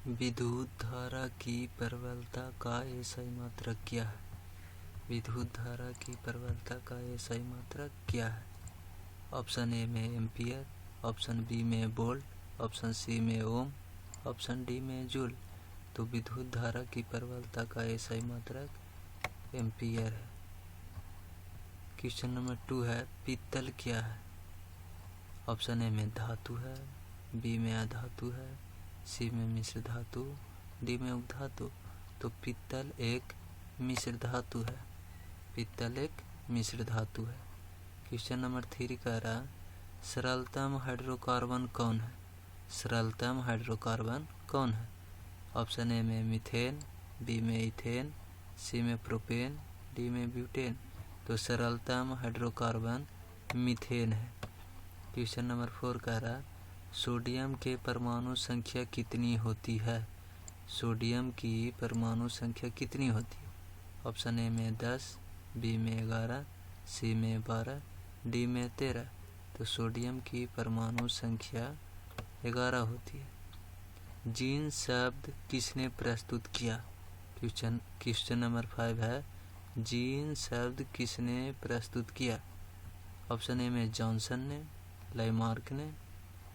विद्युत धारा की प्रबलता का एसआई मात्रक क्या है? विद्युत धारा की प्रबलता का एसआई मात्रक क्या है? ऑप्शन ए में एम्पियर, ऑप्शन बी में वोल्ट, ऑप्शन सी में ओम, ऑप्शन डी में जूल। तो विद्युत धारा की प्रबलता का एसआई मात्रक एम्पियर है। क्वेश्चन नंबर 2 है, पीतल क्या है? ऑप्शन ए में धातु है, बी में अधातु है, सी में मिश्र धातु, डी में उपधातु। तो पीतल एक मिश्र धातु है। पीतल एक मिश्र धातु है। क्वेश्चन नंबर 3 कह रहा, सरलतम हाइड्रोकार्बन कौन है? सरलतम हाइड्रोकार्बन कौन है? ऑप्शन ए में मीथेन, बी में इथेन, सी में प्रोपेन, डी में ब्यूटेन। तो सरलतम हाइड्रोकार्बन मीथेन है। क्वेश्चन नंबर 4 कह रहा, सोडियम के परमाणु संख्या कितनी होती है? सोडियम की परमाणु संख्या कितनी होती है? ऑप्शन ए में 10, बी में 11, सी में 12, डी में 13। तो सोडियम की परमाणु संख्या 11 होती है। जीन शब्द किसने प्रस्तुत किया? क्वेश्चन नंबर 5 है, जीन शब्द किसने प्रस्तुत किया? ऑप्शन ए में जॉनसन ने, लामार्क ने,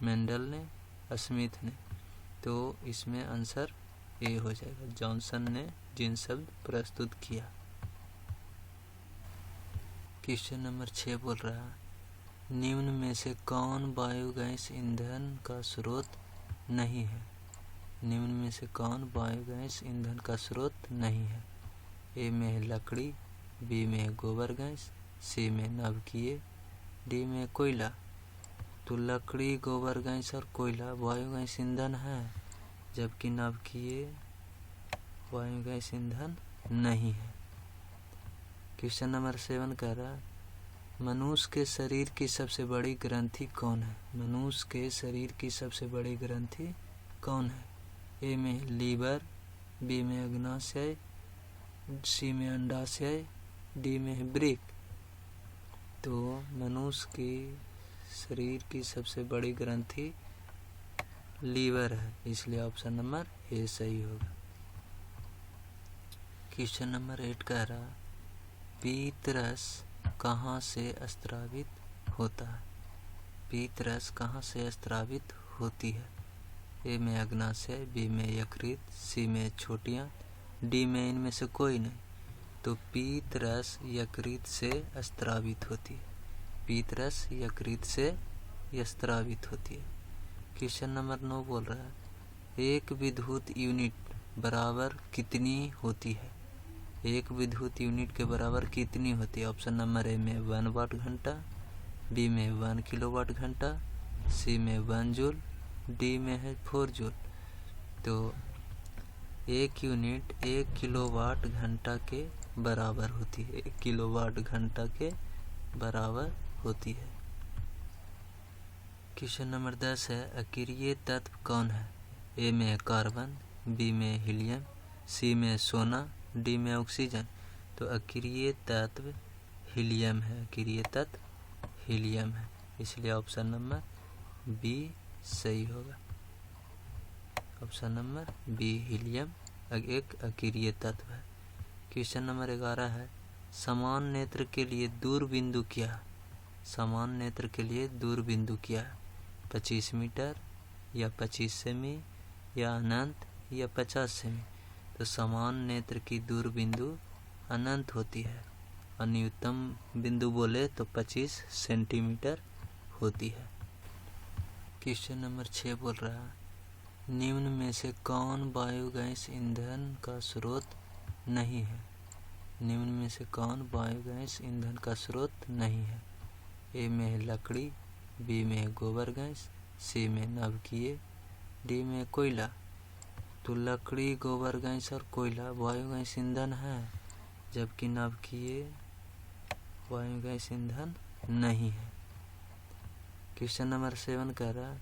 मेंडल ने, स्मिथ ने। तो इसमें आंसर ए हो जाएगा, जॉनसन ने जीन शब्द प्रस्तुत किया। क्वेश्चन नंबर 6 बोल रहा, निम्न में से कौन बायोगैस ईंधन का स्रोत नहीं है? निम्न में से कौन बायोगैस ईंधन का स्रोत नहीं है? ए में लकड़ी, बी में गोबर गैस, सी में नवकीय, डी में कोयला। तो लकड़ी, गोबर गैस और कोयला बायोगैस ईंधन है, जबकि नवकीय बायोगैस ईंधन नहीं है। क्वेश्चन नंबर 7 कह रहा, मनुष्य के शरीर की सबसे बड़ी ग्रंथि कौन है? मनुष्य के शरीर की सबसे बड़ी ग्रंथि कौन है? ए में लीवर, बी में अग्नाशय, सी में अंडाशय, डी में वृक्क। तो मनुष्य की शरीर की सबसे बड़ी ग्रंथि लीवर है, इसलिए ऑप्शन नंबर ए सही होगा। क्वेश्चन नंबर 8 कह रहा, पीत रस कहाँ से स्रावित होता है? पीत रस कहाँ से स्रावित होती है? ए में अग्नाशय, बी में यकृत, सी में छोटियाँ, डी में इनमें से कोई नहीं। तो पीत रस यकृत से स्रावित होती है। पीत रस यकृत से स्रावित होती है। क्वेश्चन नंबर 9 बोल रहा है, एक विद्युत यूनिट बराबर कितनी होती है? एक विद्युत यूनिट के बराबर कितनी होती है? ऑप्शन नंबर ए में 1 वाट घंटा, बी में 1 किलोवाट घंटा, सी में 1 जूल, डी में है 4 जूल। तो एक यूनिट 1 किलोवाट घंटा के बराबर होती है। 1 किलोवाट घंटा के बराबर होती है। क्वेश्चन नंबर 10 है, अक्रिय तत्व कौन है? ए में कार्बन, बी में हीलियम, सी में सोना, डी में ऑक्सीजन। तो अक्रिय तत्व हीलियम है। अक्रिय तत्व हीलियम है, इसलिए ऑप्शन नंबर बी सही होगा। ऑप्शन नंबर बी हीलियम एक अक्रिय तत्व है। क्वेश्चन नंबर 11 है, समान नेत्र के लिए दूर बिंदु क्या है? समान नेत्र के लिए दूर बिंदु क्या है? 25 मीटर या 25 सेमी या अनंत या 50 सेमी। तो समान नेत्र की दूर बिंदु अनंत होती है और न्यूनतम बिंदु बोले तो 25 सेंटीमीटर होती है। क्वेश्चन नंबर 6 बोल रहा, निम्न में से कौन बायोगैस ईंधन का स्रोत नहीं है? निम्न में से कौन बायोगैस ईंधन का स्रोत नहीं है? ए में लकड़ी, बी में गोबर गैस, सी में नवकीय, डी में कोयला। तो लकड़ी, गोबर गैस और कोयला बायोगैस ईंधन है, जबकि नवकीय बायोगैस ईंधन नहीं है। क्वेश्चन नंबर 7 कह रहा,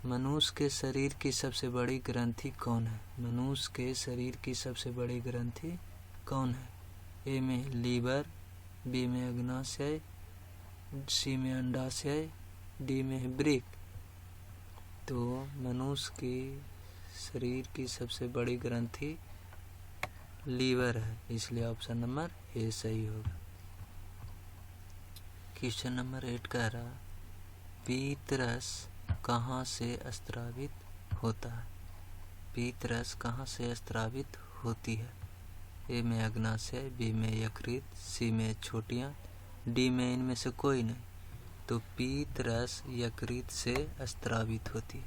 मनुष्य के शरीर की सबसे बड़ी ग्रंथि कौन है? मनुष्य के शरीर की सबसे बड़ी ग्रंथि कौन है? ए में लीवर, बी में अग्नाशय, सी में अंडाशय, डी में वृक्क। तो मनुष्य की शरीर की सबसे बड़ी ग्रंथि लीवर है, इसलिए ऑप्शन नंबर ए सही होगा। क्वेश्चन नंबर 8 कह रहा पीत रस कहाँ से स्त्रावित होता है? पीत रस कहाँ से स्त्रावित होती है? ए में अग्नाशय, बी में यकृत, सी में छोटियाँ, डी में इनमें से कोई नहीं। तो पीत रस यकृत से स्त्रावित होती है।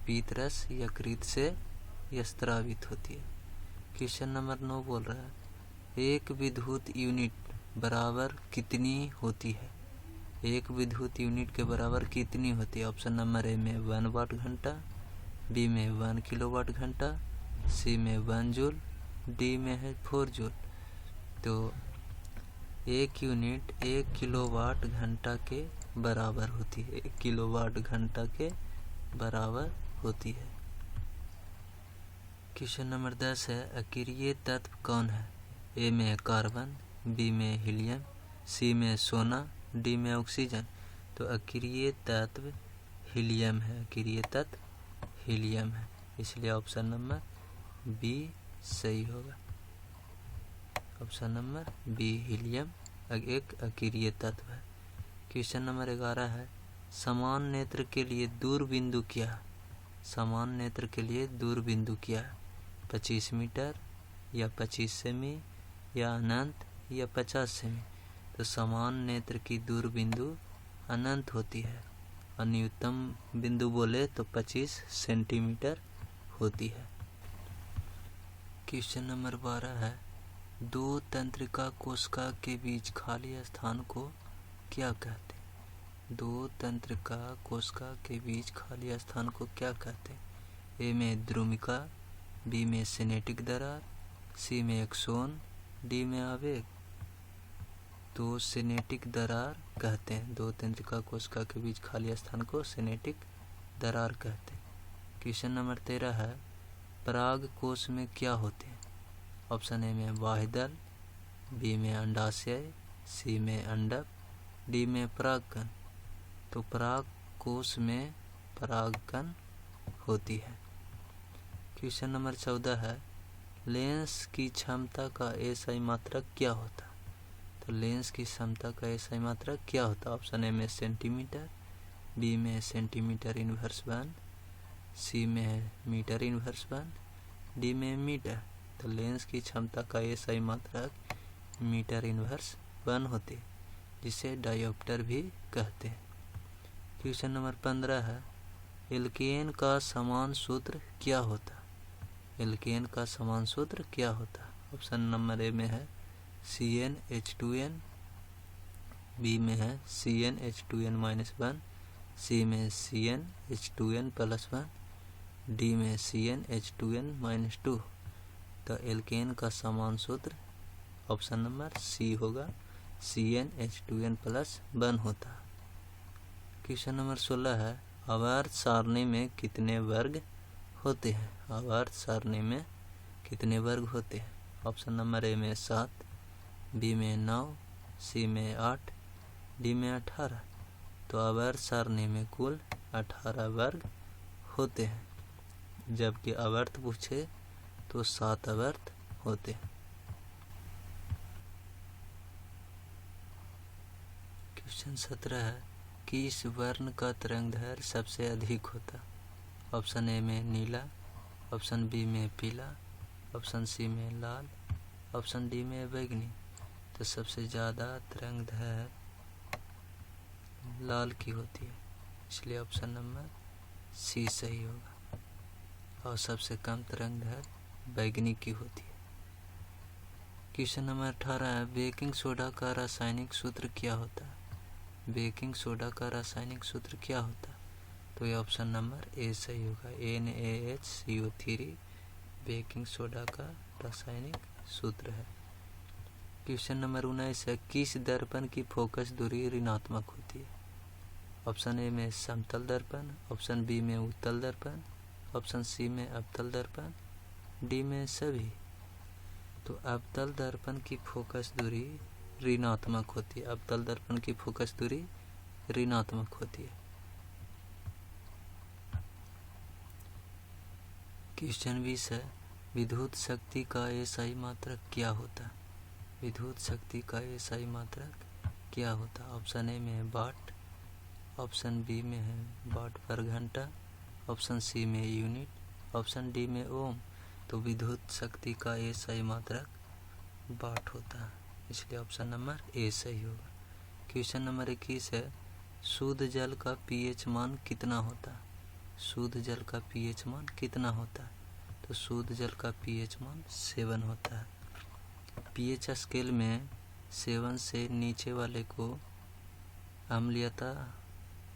पीत रस यकृत से स्त्रावित होती है। क्वेश्चन नंबर 9 बोल रहा है एक विद्युत यूनिट बराबर कितनी होती है? एक विद्युत यूनिट के बराबर कितनी होती है? ऑप्शन नंबर ए में 1 वाट घंटा, बी में 1 किलोवाट घंटा, सी में 1 जूल, डी में है 4 जूल। तो एक यूनिट 1 किलोवाट घंटा के बराबर होती है। 1 किलोवाट घंटा के बराबर होती है। क्वेश्चन नंबर 10 है अक्रिय तत्व कौन है? ए में कार्बन, बी में हीलियम, सी में सोना, डी में ऑक्सीजन। तो अक्रिय तत्व हीलियम है। अक्रिय तत्व हीलियम है, इसलिए ऑप्शन नंबर बी सही होगा। ऑप्शन नंबर बी हीलियम एक अक्रिय तत्व है। क्वेश्चन नंबर 11 है समान नेत्र के लिए दूर बिंदु क्या है? समान नेत्र के लिए दूर बिंदु क्या है? 25 मीटर या 25 सेमी या अनंत या 50 सेमी। तो समान नेत्र की दूर बिंदु अनंत होती है और न्यूनतम बिंदु बोले तो 25 सेंटीमीटर होती है। क्वेश्चन नंबर 12 है दो तंत्रिका कोशिका के बीच खाली स्थान को क्या कहते हैं? दो तंत्रिका कोशिका के बीच खाली स्थान को क्या कहते हैं? ए में द्रुमिका, बी में सिनेटिक दरार, सी में एक्सोन, डी में आवेग। तो सिनेटिक दरार कहते हैं। दो तंत्रिका कोशिका के बीच खाली स्थान को सिनेटिक दरार कहते हैं। क्वेश्चन नंबर 13 है पराग कोश में क्या होते हैं? ऑप्शन ए में बाह्यदल, बी में अंडाशय, सी में अंडक, डी में परागकण। तो पराग कोश में परागकण होती है। क्वेश्चन नंबर 14 है लेंस की क्षमता का एसआई मात्रक क्या होता है? तो लेंस की क्षमता का एसआई मात्रक क्या होता है? ऑप्शन ए में सेंटीमीटर, बी में सेंटीमीटर इनवर्स 1, सी में है मीटर इनवर्स 1, डी में मीटर। तो लेंस की क्षमता का एसआई मात्रक मीटर इनवर्स 1 होती है, जिसे डायोप्टर भी कहते हैं। क्वेश्चन नंबर 15 है एल्केन का समान सूत्र क्या होता है? एल्केन का समान सूत्र क्या होता है? ऑप्शन नंबर ए में है CnH2n, बी में है CnH2n-1, सी में CnH2n+1, डी में CnH2n-2। तो एल्केन का समान सूत्र ऑप्शन नंबर सी होगा, CnH2n+1 होता है। क्वेश्चन नंबर 16 है आवर्त सारणी में कितने वर्ग होते हैं? आवर्त सारणी में कितने वर्ग होते हैं? ऑप्शन नंबर ए में 7, बी में 9, सी में 8, डी में 18। तो आवर्त सारणी में कुल 18 वर्ग होते हैं, जबकि आवर्त पूछे तो 7 आवर्त होते हैं। क्वेश्चन 17 है किस वर्ण का तरंगदैर्घ्य सबसे अधिक होता है? ऑप्शन ए में नीला, ऑप्शन बी में पीला, ऑप्शन सी में लाल, ऑप्शन डी में बैंगनी। तो सबसे ज़्यादा तरंगदैर्घ्य लाल की होती है, इसलिए ऑप्शन नंबर सी सही होगा। और सबसे कम तरंगदैर्घ्य बैंगनी की होती है। क्वेश्चन नंबर 18 है बेकिंग सोडा का रासायनिक सूत्र क्या होता है? बेकिंग सोडा का रासायनिक सूत्र क्या होता है? तो ये ऑप्शन नंबर ए सही होगा, NaHCO3 बेकिंग सोडा का रासायनिक सूत्र है। क्वेश्चन नंबर 19 है किस दर्पण की फोकस दूरी ऋणात्मक होती है? ऑप्शन ए में समतल दर्पण, ऑप्शन बी में उत्तल दर्पण, ऑप्शन सी में अवतल दर्पण, डी में सभी। तो अवतल दर्पण की फोकस दूरी ऋणात्मक होती है। अवतल दर्पण की फोकस दूरी ऋणात्मक होती है। क्वेश्चन 20 है, विद्युत शक्ति का एसआई मात्रक क्या होता है? विद्युत शक्ति का एसआई मात्रक क्या होता है? ऑप्शन ए में है वाट, ऑप्शन बी में है वाट पर घंटा, ऑप्शन सी में यूनिट, ऑप्शन डी में ओम। तो विद्युत शक्ति का एसआई मात्रक वाट होता है, इसलिए ऑप्शन नंबर ए सही होगा। क्वेश्चन नंबर 21 है, शुद्ध जल का पीएच मान कितना होता है? शुद्ध जल का पीएच मान कितना होता है? तो शुद्ध जल का पीएच मान 7 होता है। पीएच स्केल में 7 से नीचे वाले को अम्लीयता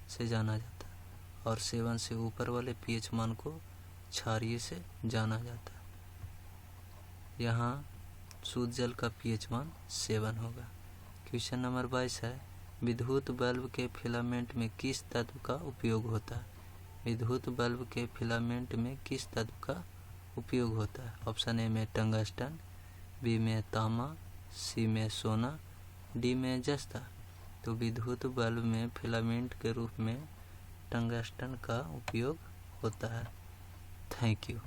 से जाना जाता है और 7 से ऊपर वाले पीएच मान को क्षारीय से जाना जाता है। यहाँ शुद्ध जल का पीएच मान 7 होगा। क्वेश्चन नंबर 22 है, विद्युत बल्ब के फिलामेंट में किस तत्व का उपयोग होता है? विद्युत बल्ब के फिलामेंट में किस तत्व का उपयोग होता है? ऑप्शन ए में टंगस्टन, बी में तांबा, सी में सोना, डी में जस्ता। तो विद्युत बल्ब में फिलामेंट के रूप में टंगस्टन का उपयोग होता है। Thank you.